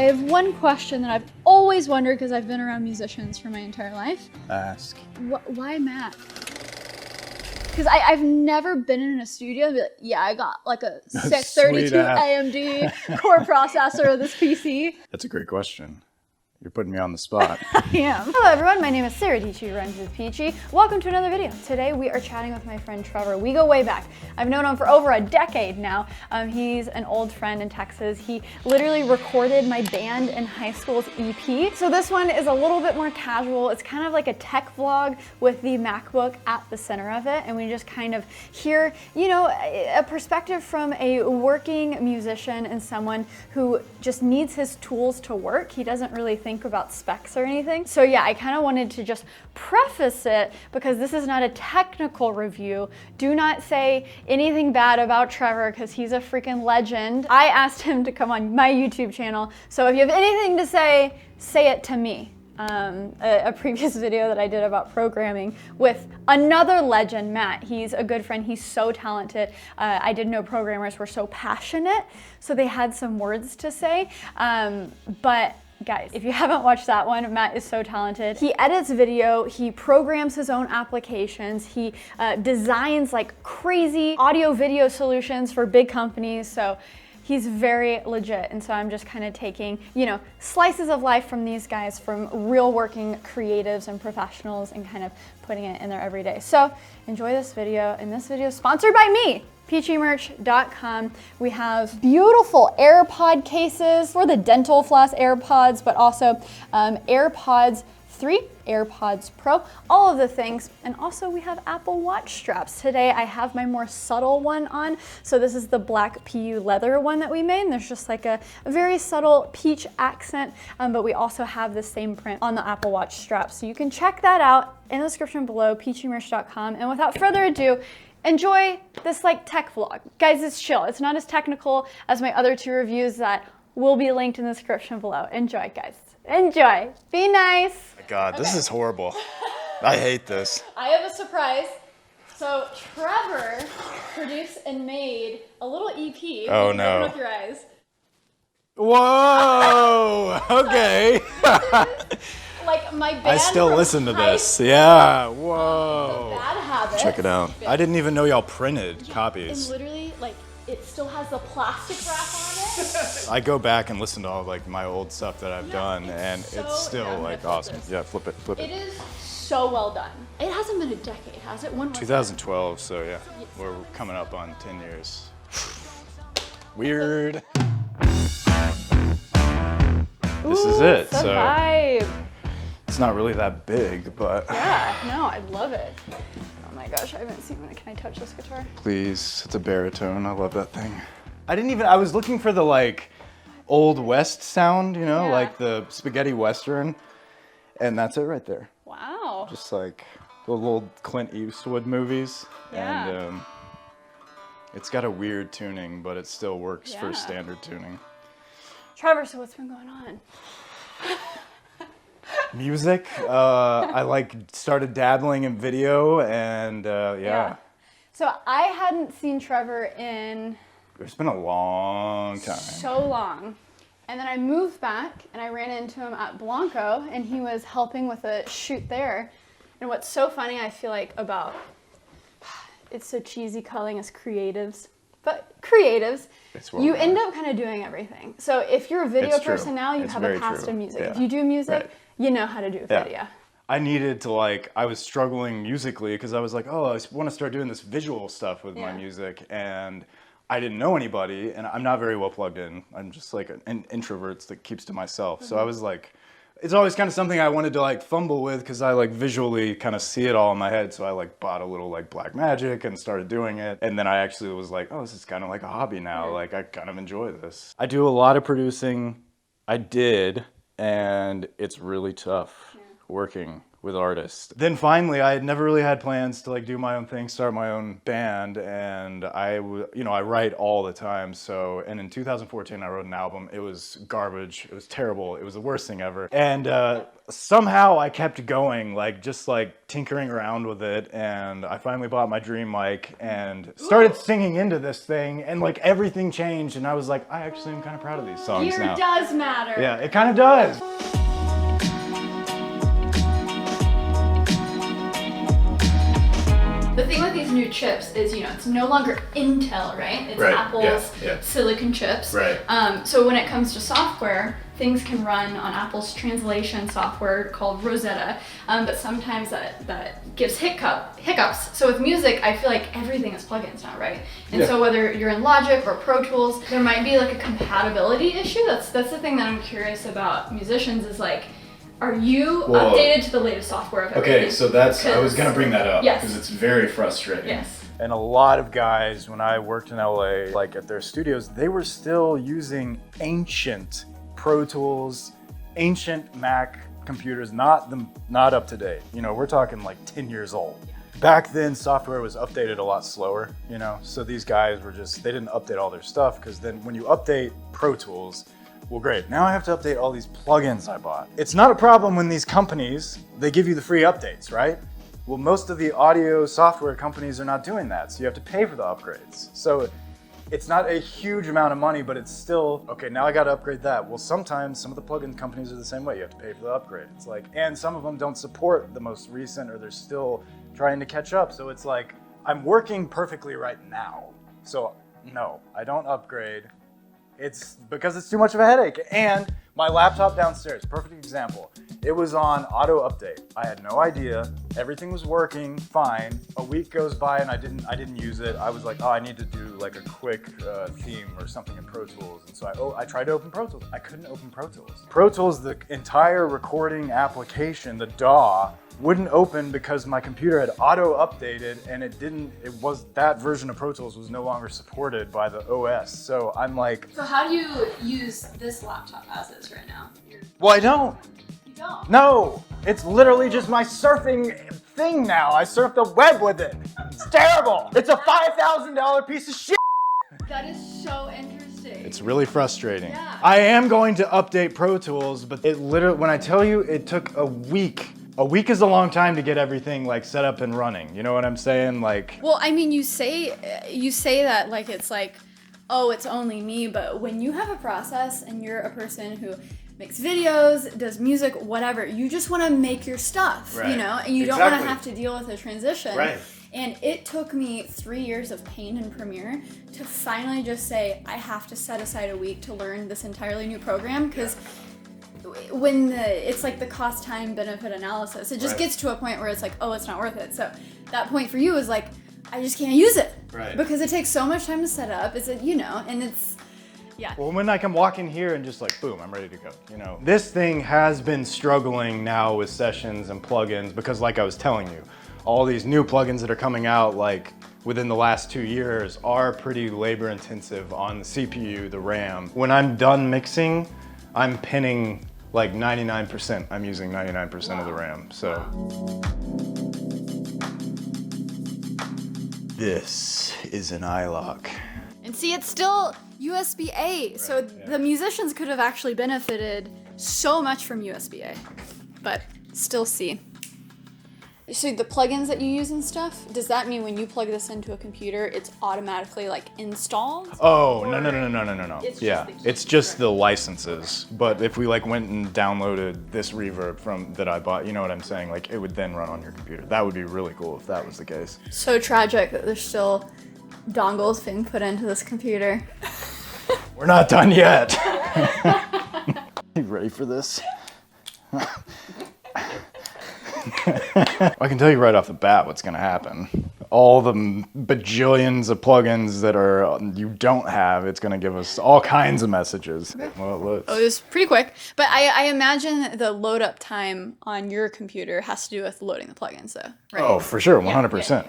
I have one question that I've always wondered because I've been around musicians for my entire life. Ask. Why Mac? Because I've never been in a studio and be like, yeah, I got like a 632 AMD core processor of this PC. That's a great question. You're putting me on the spot. I am. Hello everyone, my name is Sara, Dietschy, who rhymes with Peachy. Welcome to another video. Today we are chatting with my friend Trevor. We go way back. I've known him for over a decade now. He's an old friend in Texas. He literally recorded my band in high school's EP. So this one is a little bit more casual. It's kind of like a tech vlog with the MacBook at the center of it. And we just kind of hear, you know, a perspective from a working musician and someone who just needs his tools to work. He doesn't really think about specs or anything. So yeah, I kind of wanted to just preface it because this is not a technical review. Do not say anything bad about Trevor because he's a freaking legend. I asked him to come on my YouTube channel. So if you have anything to say it to me. A previous video that I did about programming with another legend, Matt. He's a good friend. He's so talented. I didn't know programmers were so passionate, so they had some words to say. But guys, if you haven't watched that one, Matt is so talented. He edits video, he programs his own applications, he designs like crazy audio video solutions for big companies. So he's very legit, and so I'm just kind of taking, you know, slices of life from these guys, from real working creatives and professionals, and kind of putting it in there every day. So enjoy this video, and this video is sponsored by me, peachymerch.com. We have beautiful AirPod cases for the dental floss AirPods, but also AirPods 3, AirPods Pro, all of the things. And also we have Apple Watch straps. Today I have my more subtle one on. So this is the black PU leather one that we made. And there's just like a very subtle peach accent, but we also have the same print on the Apple Watch straps. So you can check that out in the description below, peachymerch.com. And without further ado, enjoy this like tech vlog. Guys, it's chill. It's not as technical as my other two reviews that will be linked in the description below. Enjoy, guys. Enjoy. Be nice. God, this is horrible. I hate this. I have a surprise. So Trevor produced and made a little EP. Oh no. Open up your eyes. Whoa! Okay. Like my band. I still listen to this. Yeah. Whoa. Bad Habits. Check it out. I didn't even know y'all printed copies. And literally, like, it still has the plastic wrap on it. I go back and listen to all like my old stuff that I've done, and so, it's still like awesome. this. Yeah, flip it. It is so well done. It hasn't been a decade, has it? When was 2012, so yeah, we're coming up on 10 years. Weird. This is it. The So vibe. it's not really that big, but Yeah, no, I love it. Oh my gosh, I haven't seen one. Can I touch this guitar? please, it's a baritone. I love that thing. I was looking for the like old West sound, you know, Yeah. like the spaghetti Western, and that's it right there. Wow. Just like the little Clint Eastwood movies. Yeah. And it's got a weird tuning, but it still works Yeah. for standard tuning. Trevor, so what's been going on? Music, I like started dabbling in video, and yeah. So I hadn't seen Trevor in It's been a long time. so long. And then I moved back and I ran into him at Blanco and he was helping with a shoot there. And what's so funny, I feel like, about, it's so cheesy calling us creatives, but creatives, It's what you we end are. up kind of doing everything. So if you're a video It's true. person now, you It's have a very past true. in music. Yeah. If you do music, Right. you know how to do Yeah. video. I needed to I was struggling musically because I was like, oh, I want to start doing this visual stuff with my Yeah. music, and I didn't know anybody, and I'm not very well plugged in. I'm just like an introvert that keeps to myself. So I was like, it's always kind of something I wanted to like fumble with because I like visually kind of see it all in my head. So I like bought a little like Black Magic and started doing it. And then I actually was like, oh, this is kind of like a hobby now. Like I kind of enjoy this. I do a lot of producing. I did, and it's really tough working with artists. Then finally, I had never really had plans to like do my own thing, start my own band, and I write all the time. So, and in 2014, I wrote an album. It was garbage. It was terrible. It was the worst thing ever. And somehow I kept going, like just like tinkering around with it. And I finally bought my dream mic and started singing into this thing, and like everything changed. And I was like, I actually am kind of proud of these songs now. Gear does matter. Yeah, it kind of does. The thing with these new chips is, it's no longer Intel, right? It's Right, Apple's yeah. silicon chips. Right. So when it comes to software, things can run on Apple's translation software called Rosetta, but sometimes that gives hiccups. So with music, I feel like everything is plugins now, right? And so whether you're in Logic or Pro Tools, there might be like a compatibility issue. That's the thing that I'm curious about musicians is like, are you updated to the latest software of everything? Okay, so I was gonna bring that up because it's very frustrating. Yes. And a lot of guys, when I worked in LA, like at their studios, they were still using ancient Pro Tools, ancient Mac computers, not up to date. We're talking like 10 years old. Back then, software was updated a lot slower, so these guys they didn't update all their stuff, because then when you update Pro Tools, well, great. Now I have to update all these plugins I bought. It's not a problem when these companies, they give you the free updates, right? Well, most of the audio software companies are not doing that, so you have to pay for the upgrades. So it's not a huge amount of money, but it's still, okay, now I got to upgrade that. Well, sometimes some of the plugin companies are the same way. You have to pay for the upgrade. It's like, and some of them don't support the most recent, or they're still trying to catch up. So it's like, I'm working perfectly right now. So no, I don't upgrade. It's because it's too much of a headache. And my laptop downstairs, perfect example. It was on auto update. I had no idea. Everything was working fine. A week goes by and I didn't use it. I was like, oh, I need to do like a quick theme or something in Pro Tools. And so I tried to open Pro Tools. I couldn't open Pro Tools. Pro Tools, the entire recording application, the DAW, wouldn't open because my computer had auto updated, and that version of Pro Tools was no longer supported by the OS. So I'm like, So how do you use this laptop as is right now? well, I don't. You don't? No, it's literally just my surfing thing now. I surf the web with it. It's terrible. It's a $5,000 piece of shit. That is so interesting. It's really frustrating. Yeah. I am going to update Pro Tools, but it literally, when I tell you it took a week. A week is a long time to get everything like set up and running. You know what I'm saying? Like, Well, I mean, you say that like it's like, oh, it's only me, but when you have a process and you're a person who makes videos, does music, whatever, you just want to make your stuff, Right. And you don't want to Exactly. have to deal with a transition. Right. And it took me 3 years of pain in Premiere to finally just say, I have to set aside a week to learn this entirely new program, because when it's like the cost time benefit analysis, it just Right. gets to a point where it's like, oh, it's not worth it. So that point for you is like, I just can't use it. Right. Because it takes so much time to set up. And it's, yeah. well, when I can walk in here and just like, boom, I'm ready to go. This thing has been struggling now with sessions and plugins, because like I was telling you, all these new plugins that are coming out like within the last 2 years are pretty labor intensive on the CPU, the RAM. When I'm done mixing, I'm pinning like 99%. I'm using 99% of the RAM. So this is an iLock. And see, it's still USB-A. So the musicians could have actually benefited so much from USB-A, but still C. So the plugins that you use and stuff, does that mean when you plug this into a computer, it's automatically like installed? Oh, no. It's just Yeah, the key, it's just the licenses. But if we like went and downloaded this reverb that I bought, you know what I'm saying? Like it would then run on your computer. That would be really cool if that was the case. So tragic that there's still dongles being put into this computer. We're not done yet. You ready for this? I can tell you right off the bat what's going to happen. All the bajillions of plugins that you don't have, it's going to give us all kinds of messages. Well, let's. Oh, it was pretty quick. But I imagine the load up time on your computer has to do with loading the plugins, though, right? Oh, for sure, 100%.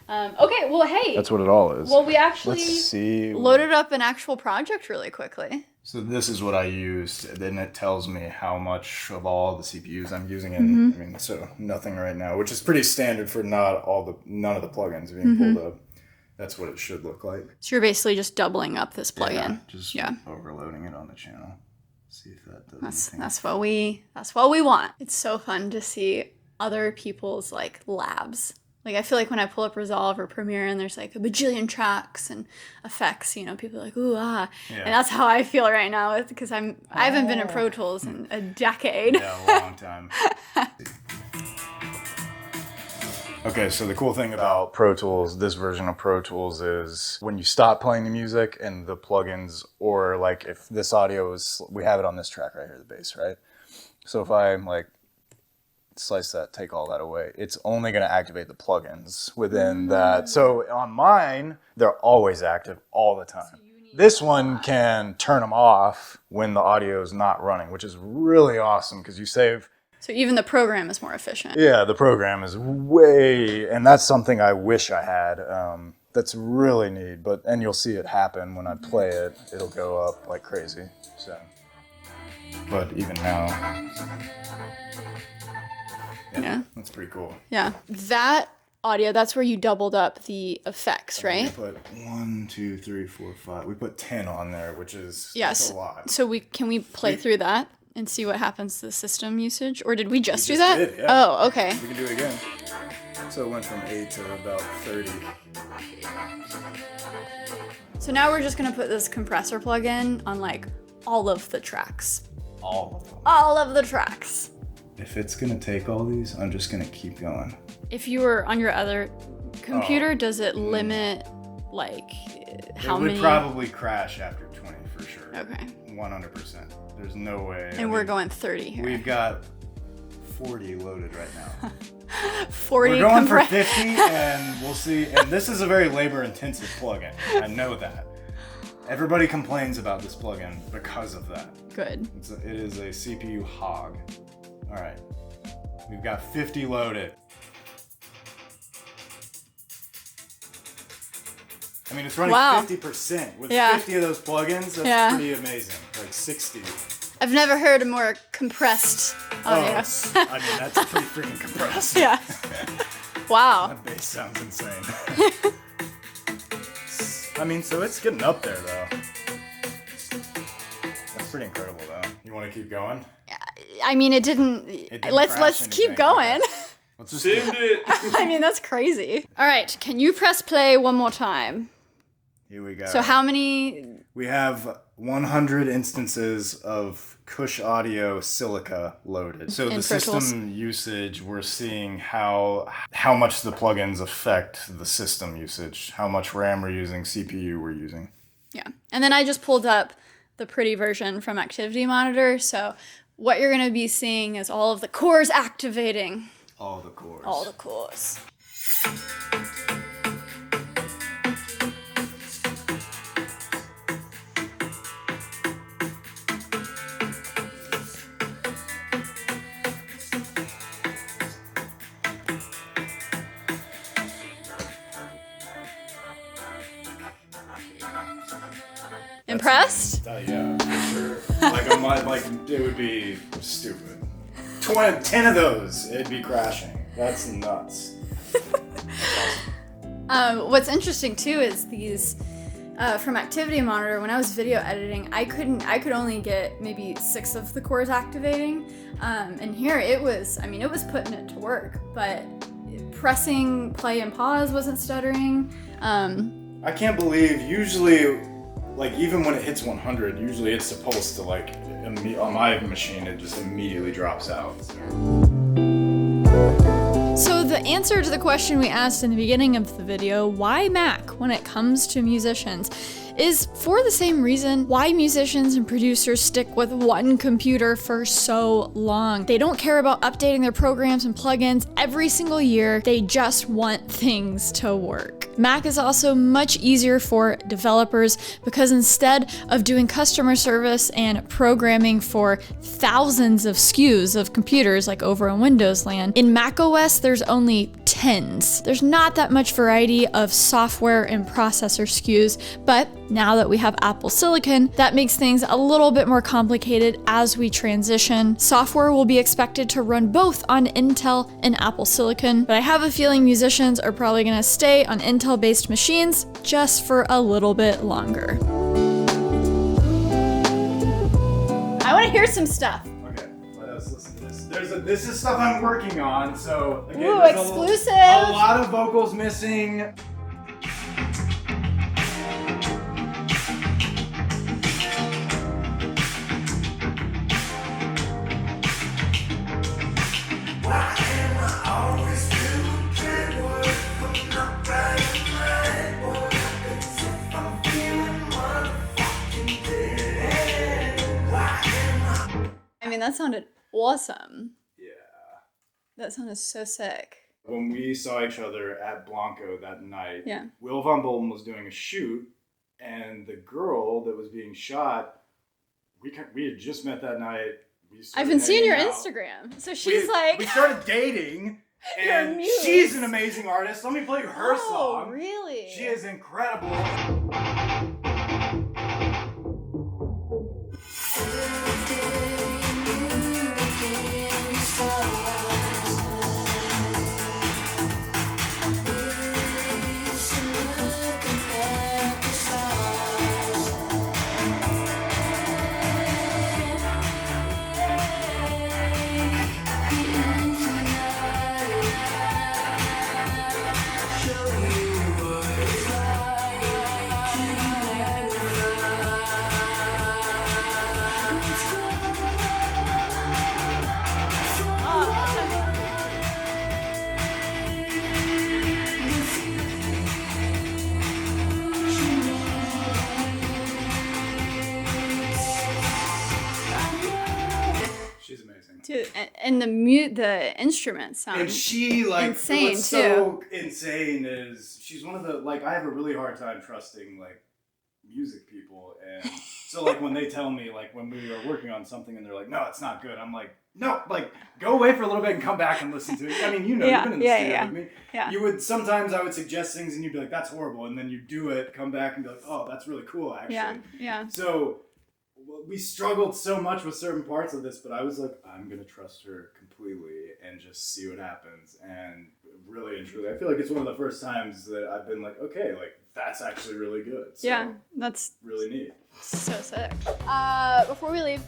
Okay, well, hey. That's what it all is. Well, we actually Let's see. loaded up an actual project really quickly. So this is what I used, then it tells me how much of all the CPUs I'm using, and I mean, so nothing right now, which is pretty standard for none of the plugins being pulled up. That's what it should look like. So you're basically just doubling up this plugin. Yeah, just overloading it on the channel. See if that does anything. That's what we want. It's so fun to see other people's like labs. Like, I feel like when I pull up Resolve or Premiere and there's like a bajillion tracks and effects, you know, people are like, ooh, ah. Yeah. And that's how I feel right now because I haven't been in Pro Tools in a decade. Yeah, a long time. Okay, so the cool thing about Pro Tools, this version of Pro Tools, is when you stop playing the music and the plugins, or like if this audio is, we have it on this track right here, the bass, right? So if I like slice that, take all that away, it's only going to activate the plugins within that. So on mine, they're always active all the time. This one can turn them off when the audio is not running, which is really awesome because you save. So even the program is more efficient. Yeah, the program is way, and that's something I wish I had. That's really neat, and you'll see it happen when I play it. It'll go up like crazy. So, but even now. Yeah, that's pretty cool. Yeah, that audio, that's where you doubled up the effects, right? We put 1, 2, 3, 4, 5. We put 10 on there, which is that's a lot. So can we play through that and see what happens to the system usage? Or did we just do that? Did, yeah. Oh, okay. We can do it again. So it went from 8 to about 30. So now we're just gonna put this compressor plug-in on like all of the tracks. All of them. All of the tracks. If it's gonna take all these, I'm just gonna keep going. If you were on your other computer, does it limit like how many? It would probably crash after 20 for sure. Okay. 100%. There's no way. And we're going 30 here. We've got 40 loaded right now. 40. We're going for 50, and we'll see. And this is a very labor-intensive plugin. I know that. Everybody complains about this plugin because of that. Good. It is a CPU hog. All right, we've got 50 loaded. I mean, it's running 50% with 50 of those plugins. That's pretty amazing. Like 60. I've never heard a more compressed audio. I mean, that's pretty freaking compressed. Yeah. Wow. That bass sounds insane. I mean, so it's getting up there though. That's pretty incredible though. You want to keep going? I mean, it didn't let's keep going. Let's just send it. I mean, that's crazy. All right, can you press play one more time? Here we go. So how many? We have 100 instances of Cush Audio Silica loaded. So the system usage, we're seeing how much the plugins affect the system usage, how much RAM we're using, CPU we're using. Yeah, and then I just pulled up the pretty version from Activity Monitor. So what you're going to be seeing is all of the cores activating. All the cores. All the cores. Impressed? Yeah, for sure. Like it would be stupid. 10 of those, it'd be crashing. That's nuts. What's interesting too is these from Activity Monitor. When I was video editing, I could only get maybe 6 of the cores activating, and here it was putting it to work, but pressing play and pause wasn't stuttering. I can't believe usually. Like, even when it hits 100, usually it's supposed to, like, on my machine, it just immediately drops out. So the answer to the question we asked in the beginning of the video, why Mac when it comes to musicians, is for the same reason why musicians and producers stick with one computer for so long. They don't care about updating their programs and plugins every single year. They just want things to work. Mac is also much easier for developers because instead of doing customer service and programming for thousands of SKUs of computers like over in Windows land, in macOS there's only tens. There's not that much variety of software and processor SKUs, but Now that we have Apple Silicon, that makes things a little bit more complicated as we transition. Software will be expected to run both on Intel and Apple Silicon, but I have a feeling musicians are probably gonna stay on Intel-based machines just for a little bit longer. I wanna hear some stuff. Okay, let us listen to this. This is stuff I'm working on, so again, Ooh, there's exclusive! A lot of vocals missing. I mean, that sounded awesome. Yeah. That sounded so sick. When we saw each other at Blanco that night, Yeah. Will Von Bolton was doing a shoot, and the girl that was being shot, we had just met that night. I've been seeing your hanging out. Instagram. So she's like... We started dating, and muse. she's an amazing artist. Let me play you her song. Oh, really? She is incredible. She's amazing. Dude, and the instruments sound And she, like, insane, what's so insane is she's one of the, like, I have a really hard time trusting, like, music people. And so, like, when they tell me, like, when we are working on something and they're like, no, it's not good, I'm like, no, like, go away for a little bit and come back and listen to it. I mean, you know, Yeah, you've been in the studio with me. Yeah. Sometimes I would suggest things and you'd be like, that's horrible. And then you do it, come back and be like, oh, that's really cool, actually. Yeah. So we struggled so much with certain parts of this, but I was like, I'm going to trust her completely and just see what happens. And really and truly, I feel like it's one of the first times that I've been like, okay, like, that's actually really good. So, Yeah, that's really neat. so sick. Before we leave,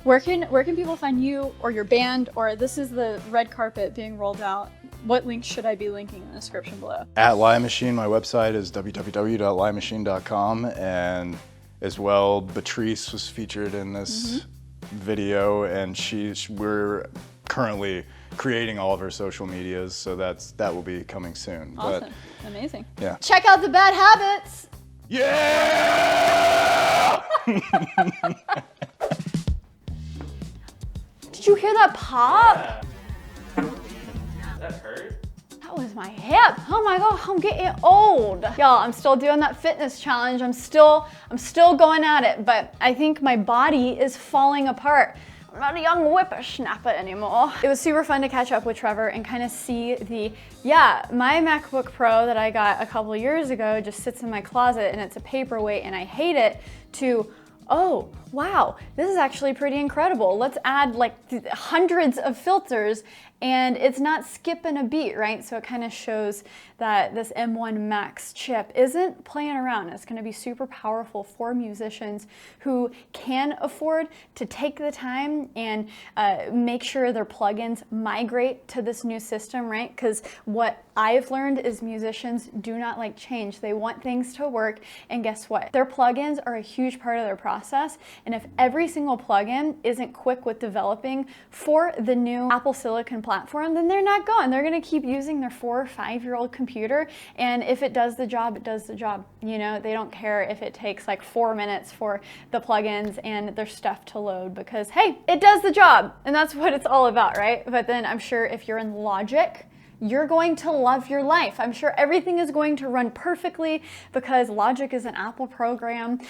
where can people find you or your band, or this is the red carpet being rolled out? What links should I be linking in the description below? At Lie Machine, my website is www.liemachine.com, and as well, Patrice was featured in this video, and we're currently creating all of her social medias, so that will be coming soon. Awesome. Amazing. Yeah. Check out the Bad Habits. Yeah! Did you hear that pop? Yeah. That hurt? That was my hip. Oh my God, I'm getting old. Y'all, I'm still doing that fitness challenge. I'm still going at it, but I think my body is falling apart. I'm not a young whippersnapper anymore. It was super fun to catch up with Trevor and kind of see my MacBook Pro that I got a couple years ago just sits in my closet and it's a paperweight and I hate it, to, oh, wow, this is actually pretty incredible. Let's add like hundreds of filters and it's not skipping a beat, right? So it kind of shows that this M1 Max chip isn't playing around. It's gonna be super powerful for musicians who can afford to take the time and make sure their plugins migrate to this new system, right? Because what I've learned is musicians do not like change. They want things to work, and guess what? Their plugins are a huge part of their process, and if every single plugin isn't quick with developing for the new Apple Silicon platform, then they're not going. They're gonna keep using their 4 or 5-year-old computer, and if it does the job, it does the job. You know, they don't care if it takes like 4 minutes for the plugins and their stuff to load, because hey, it does the job, and that's what it's all about, right? But then I'm sure if you're in Logic, you're going to love your life. I'm sure everything is going to run perfectly because Logic is an Apple program.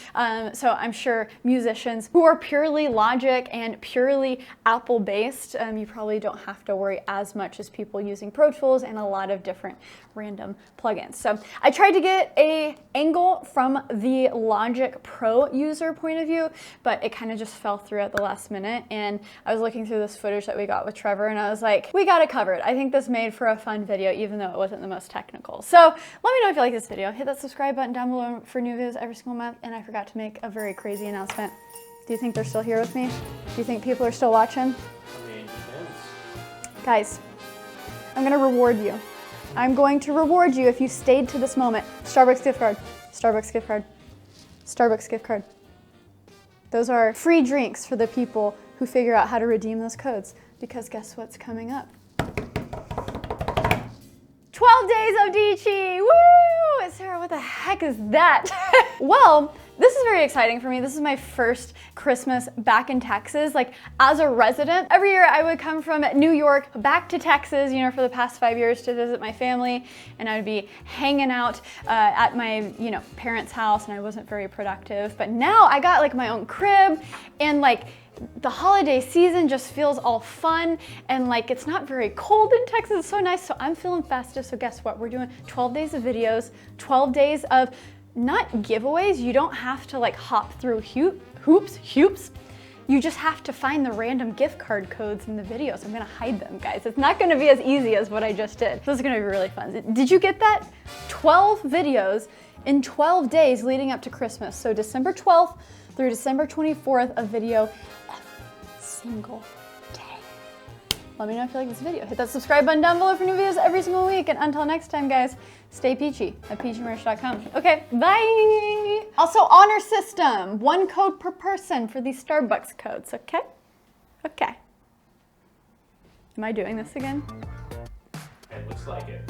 So I'm sure musicians who are purely Logic and purely Apple based, you probably don't have to worry as much as people using Pro Tools and a lot of different random plugins. So I tried to get an angle from from the Logic Pro user point of view, but it kind of just fell through at the last minute. And I was looking through this footage that we got with Trevor, and I was like, we got it covered. I think this made for a fun video, even though it wasn't the most technical. So let me know if you like this video. Hit that subscribe button down below for new videos every single month. And I forgot to make a very crazy announcement. Do you think they're still here with me? Do you think people are still watching? I mean, depends. Guys, I'm gonna reward you. I'm going to reward you if you stayed to this moment. Starbucks gift card, Starbucks gift card, Starbucks gift card. Those are free drinks for the people who figure out how to redeem those codes. Because guess what's coming up? 12 days of Dietschy, woo! Sarah, what the heck is that? Well, this is very exciting for me. This is my first Christmas back in Texas, like as a resident. Every year I would come from New York back to Texas, you know, for the past 5 years to visit my family, and I would be hanging out at my, you know, parents' house, and I wasn't very productive. But now I got like my own crib, and like the holiday season just feels all fun, and like it's not very cold in Texas. It's so nice. So I'm feeling festive. So guess what? We're doing 12 days of videos, 12 days of not giveaways. You don't have to like hop through hoops. You just have to find the random gift card codes in the videos. I'm gonna hide them, guys. It's not gonna be as easy as what I just did. This is gonna be really fun. Did you get that? 12 videos in 12 days leading up to Christmas. So December 12th through December 24th, a video every single day. Let me know if you like this video. Hit that subscribe button down below for new videos every single week. And until next time, guys, stay peachy at peachymerch.com. Okay, bye. Also, honor system. 1 code per person for these Starbucks codes, okay? Okay. Am I doing this again? It looks like it.